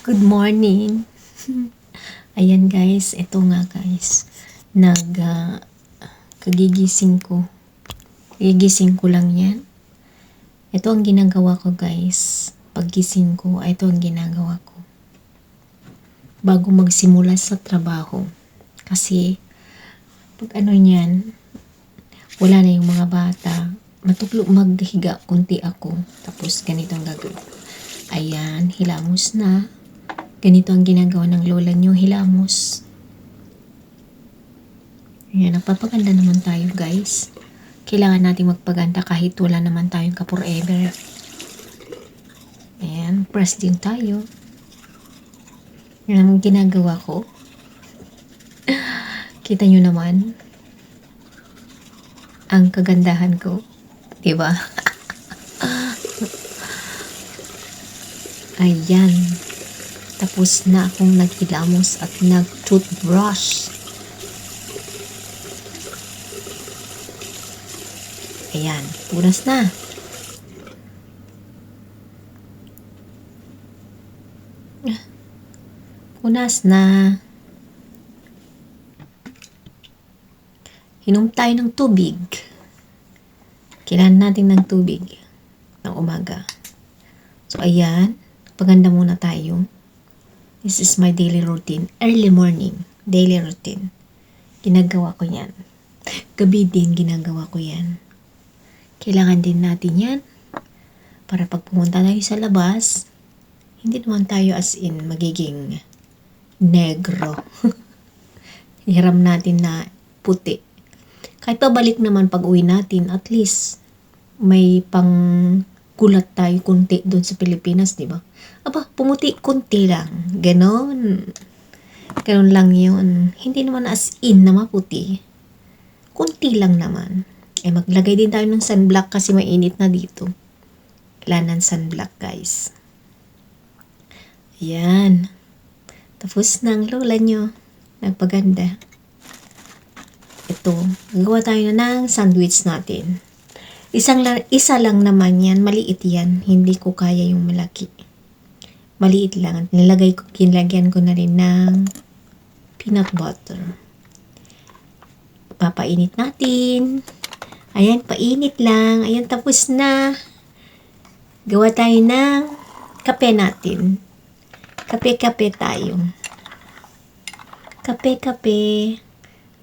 Good morning. Ayan guys, ito nga guys. Kagigising ko. Gigising ko lang yan. Ito ang ginagawa ko guys. Paggising ko, ito ang ginagawa ko. Bago magsimula sa trabaho. Kasi, pag niyan, wala na yung mga bata. Maghiga kunti ako. Tapos ganito ang gagawin. Ayan, hilamos na. Ganito ang ginagawa ng lola nyo, hilamos. Ayan, nagpapaganda naman tayo guys. Kailangan natin magpaganda kahit wala naman tayong ka-forever. Ayan, press din tayo. Yan ang ginagawa ko. Kita nyo naman ang kagandahan ko. Diba? Ayan. Tapos na akong naghilamos at nag-toothbrush. Ayan, punas na. Punas na. Inom tayo ng tubig. Kailangan natin ng tubig ng umaga. So, ayan. Paganda muna tayo. This is my daily routine. Early morning. Daily routine. Ginagawa ko yan. Gabi din ginagawa ko yan. Kailangan din natin yan. Para pag pumunta tayo sa labas, hindi naman tayo as in magiging negro. Hiram natin na puti. Kahit pabalik naman pag uwi natin, at least may pang gulat tayo kunti doon sa Pilipinas, di ba? Aba, pumuti kunti lang. Ganon. Ganon lang yun. Hindi naman as in na maputi. Kunti lang naman. Maglagay din tayo ng sunblock kasi mainit na dito. Kailangan ng sunblock, guys. Ayan. Tapos na ang lola nyo. Nagpaganda. Ito. Gagawa tayo na ng sandwich natin. Isa lang naman yan. Maliit yan. Hindi ko kaya yung malaki. Maliit lang. Kinlagyan ko na rin ng peanut butter. Papainit natin. Ayan, painit lang. Ayan, tapos na. Gawa tayo ng kape natin. Kape-kape tayo. Kape-kape.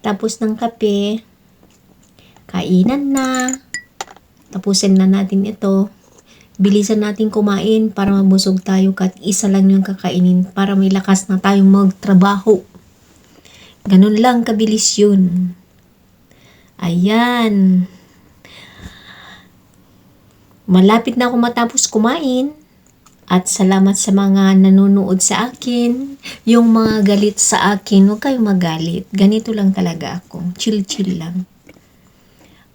Tapos ng kape, kainan na. Tapusin na natin ito. Bilisan natin kumain para mabusog tayo kahit isa lang yung kakainin para may lakas na tayong magtrabaho. Ganun lang kabilis yun. Ayan. Malapit na ako matapos kumain. At salamat sa mga nanonood sa akin. Yung mga galit sa akin, huwag kayong magalit. Ganito lang talaga ako. Chill-chill lang.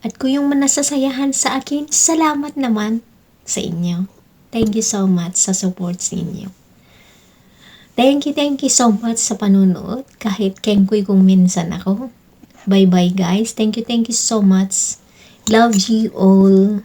At kung yung nasasayahan sa akin, salamat naman sa inyo. Thank you so much sa support sa inyo. Thank you so much sa panunood. Kahit kengkoy kung minsan ako. Bye-bye guys. Thank you so much. Love you all.